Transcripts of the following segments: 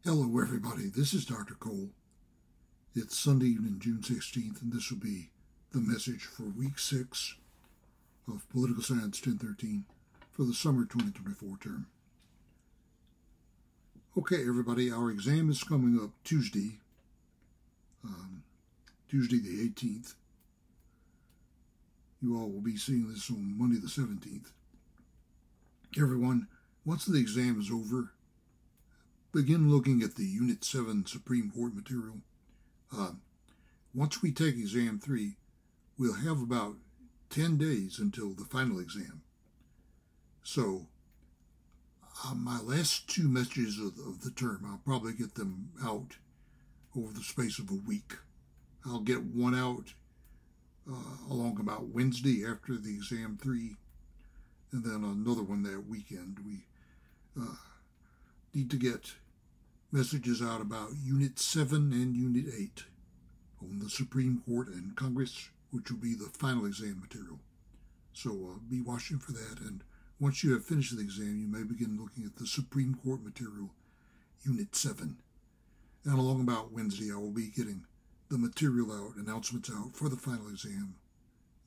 Hello everybody, this is Dr. Cole. It's Sunday evening, June 16th, and this will be the message for week 6 of Political Science 1013 for the summer 2024 term. Okay everybody, our exam is coming up Tuesday the 18th. You all will be seeing this on Monday the 17th. Everyone, once the exam is over, begin looking at the Unit 7 Supreme Court material. Once we take Exam 3, we'll have about 10 days until the final exam. So, my last two messages of the term, I'll probably get them out over the space of a week. I'll get one out along about Wednesday after the Exam 3, and then another one that weekend. We need to get messages out about Unit 7 and Unit 8 on the Supreme Court and Congress, which will be the final exam material. So be watching for that, and once you have finished the exam, you may begin looking at the Supreme Court material, Unit 7. And along about Wednesday, I will be getting the material out, announcements out for the final exam,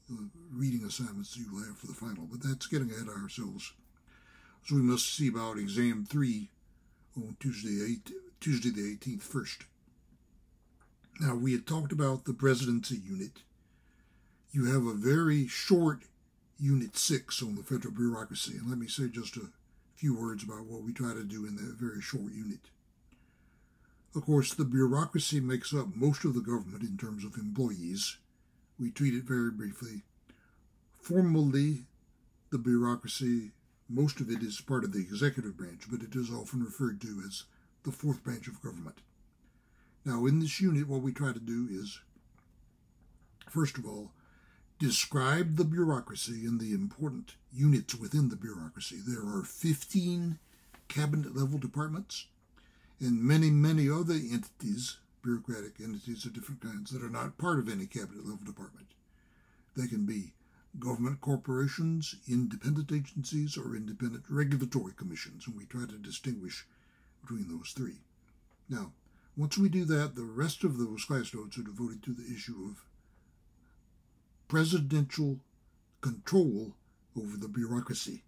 the reading assignments that you will have for the final. But that's getting ahead of ourselves. So we must see about Exam 3 on Tuesday the 18th first. Now, we had talked about the presidency unit. You have a very short Unit 6 on the federal bureaucracy, and let me say just a few words about what we try to do in that very short unit. Of course, the bureaucracy makes up most of the government in terms of employees. We treat it very briefly. Formally, the bureaucracy, most of it is part of the executive branch, but it is often referred to as the fourth branch of government. Now, in this unit, what we try to do is, first of all, describe the bureaucracy and the important units within the bureaucracy. There are 15 cabinet-level departments and many, many other entities, bureaucratic entities of different kinds, that are not part of any cabinet-level department. They can be government corporations, independent agencies, or independent regulatory commissions, and we try to distinguish between those three. Now, once we do that, the rest of those class notes are devoted to the issue of presidential control over the bureaucracy.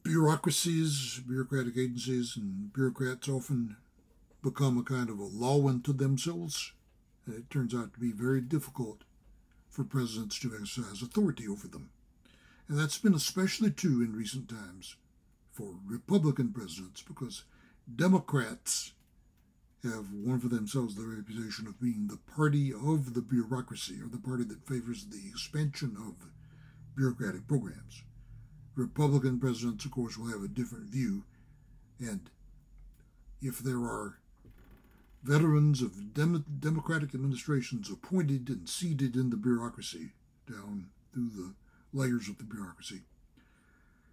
Bureaucracies, bureaucratic agencies, and bureaucrats often become a kind of a law unto themselves. It turns out to be very difficult for presidents to exercise authority over them. And that's been especially true in recent times for Republican presidents, because Democrats have won for themselves the reputation of being the party of the bureaucracy, or the party that favors the expansion of bureaucratic programs. Republican presidents, of course, will have a different view, and if there are veterans of Democratic administrations appointed and seated in the bureaucracy, down through the layers of the bureaucracy,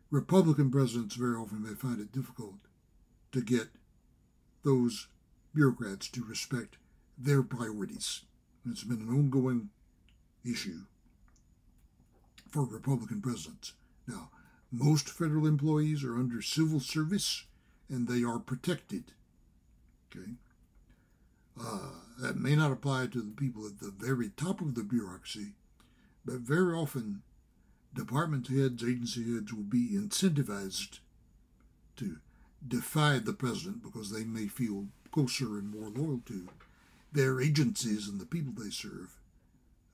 Republican presidents very often may find it difficult to get those bureaucrats to respect their priorities. And it's been an ongoing issue for Republican presidents. Now, most federal employees are under civil service, and they are protected. Okay? That may not apply to the people at the very top of the bureaucracy, but very often department heads, agency heads will be incentivized to defy the president because they may feel closer and more loyal to their agencies and the people they serve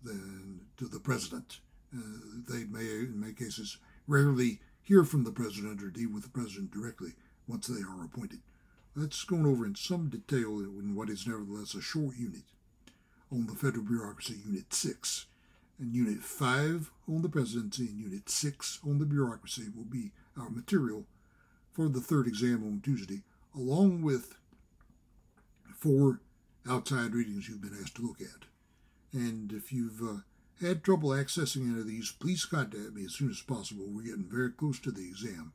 than to the president. They may, in many cases, rarely hear from the president or deal with the president directly once they are appointed. That's going over in some detail in what is nevertheless a short unit on the federal bureaucracy, Unit 6. And Unit 5 on the presidency and Unit 6 on the bureaucracy will be our material for the third exam on Tuesday, along with 4 outside readings you've been asked to look at. And if you've had trouble accessing any of these, please contact me as soon as possible. We're getting very close to the exam.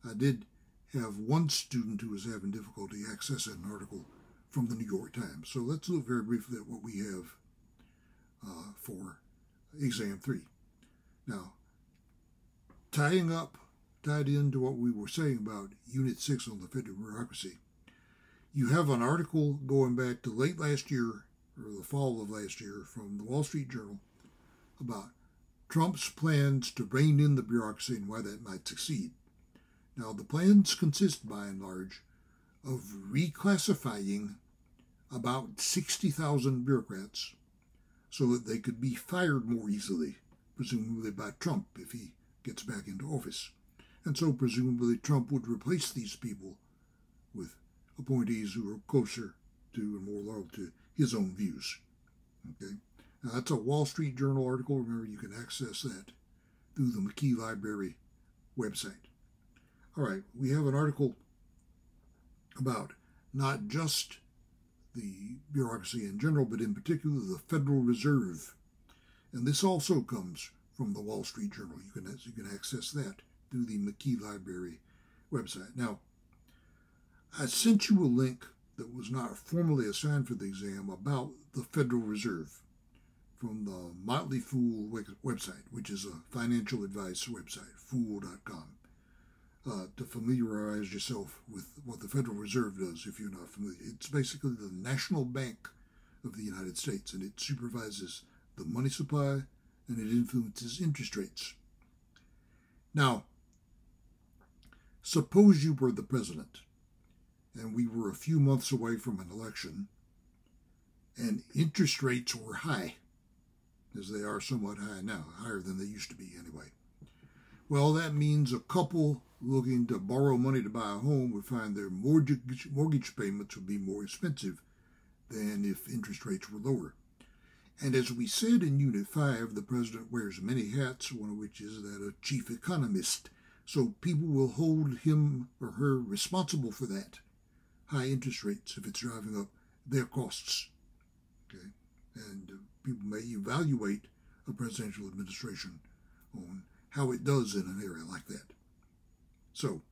I did have one student who was having difficulty accessing an article from the New York Times. So let's look very briefly at what we have for Exam 3. Now, tying up tied into what we were saying about Unit 6 on the federal bureaucracy. You have an article going back to late last year, or the fall of last year, from the Wall Street Journal about Trump's plans to rein in the bureaucracy and why that might succeed. Now, the plans consist, by and large, of reclassifying about 60,000 bureaucrats so that they could be fired more easily, presumably by Trump if he gets back into office. And so presumably Trump would replace these people with appointees who are closer to and more loyal to his own views. Okay? Now, that's a Wall Street Journal article. Remember, you can access that through the McKee Library website. All right, we have an article about not just the bureaucracy in general, but in particular the Federal Reserve. And this also comes from the Wall Street Journal. You can access that through the McKee Library website. Now, I sent you a link that was not formally assigned for the exam about the Federal Reserve from the Motley Fool website, which is a financial advice website, fool.com, to familiarize yourself with what the Federal Reserve does if you're not familiar. It's basically the national bank of the United States, and it supervises the money supply and it influences interest rates. Now, suppose you were the president and we were a few months away from an election and interest rates were high, as they are somewhat high now, higher than they used to be anyway. Well, that means a couple looking to borrow money to buy a home would find their mortgage payments would be more expensive than if interest rates were lower. And as we said in Unit 5, the president wears many hats, one of which is that of chief economist. So people will hold him or her responsible for that, high interest rates, if it's driving up their costs. Okay? And people may evaluate a presidential administration on how it does in an area like that. So,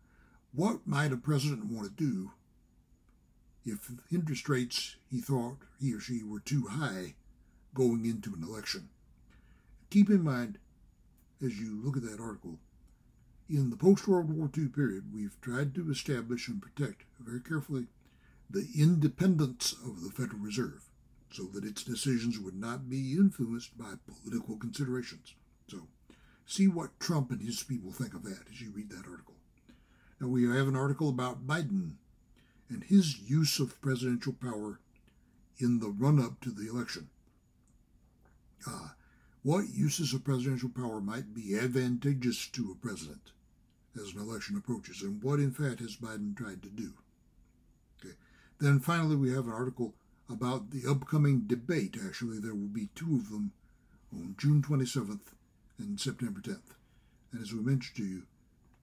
what might a president want to do if interest rates he thought he or she were too high going into an election? Keep in mind, as you look at that article, in the post-World War II period, we've tried to establish and protect very carefully the independence of the Federal Reserve so that its decisions would not be influenced by political considerations. So, see what Trump and his people think of that as you read that article. Now, we have an article about Biden and his use of presidential power in the run-up to the election. What uses of presidential power might be advantageous to a president as an election approaches, and what, in fact, has Biden tried to do? Okay. Then, finally, we have an article about the upcoming debate. Actually, there will be two of them on June 27th and September 10th. And as we mentioned to you,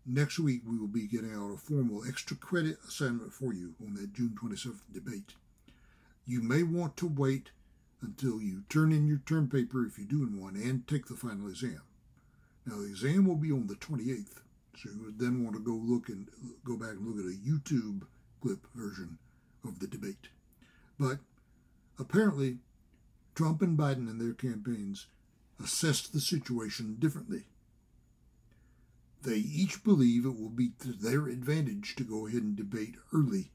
next week we will be getting out a formal extra credit assignment for you on that June 27th debate. You may want to wait until you turn in your term paper if you're doing one and take the final exam. Now the exam will be on the 28th, so you would then want to go back and look at a YouTube clip version of the debate. But apparently Trump and Biden and their campaigns assessed the situation differently. They each believe it will be to their advantage to go ahead and debate early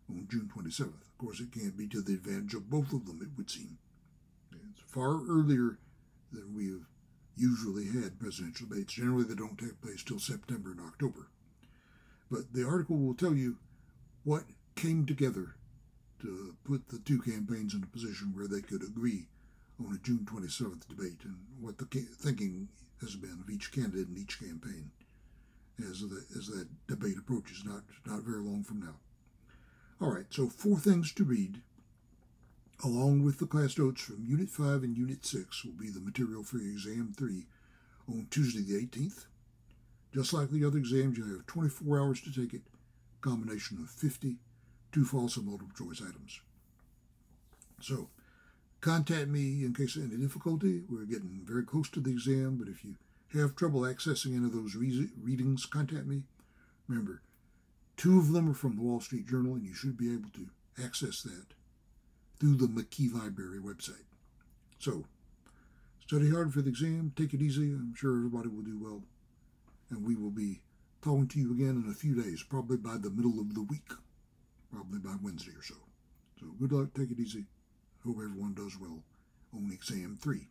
on June 27th. Of course, it can't be to the advantage of both of them, it would seem. It's far earlier than we have usually had presidential debates. Generally, they don't take place till September and October. But the article will tell you what came together to put the two campaigns in a position where they could agree on a June 27th debate and what the thinking has been of each candidate in each campaign as that debate approaches, not very long from now. All right, so 4 things to read, along with the class notes from Unit 5 and Unit 6 will be the material for your Exam 3 on Tuesday the 18th. Just like the other exams, you have 24 hours to take it, combination of 50 true, false, and multiple choice items. So, contact me in case of any difficulty. We're getting very close to the exam, but if you have trouble accessing any of those readings, contact me. Remember, 2 of them are from the Wall Street Journal, and you should be able to access that through the McKee Library website. So, study hard for the exam. Take it easy. I'm sure everybody will do well. And we will be talking to you again in a few days, probably by the middle of the week, probably by Wednesday or so. So good luck, take it easy. Hope everyone does well on exam 3.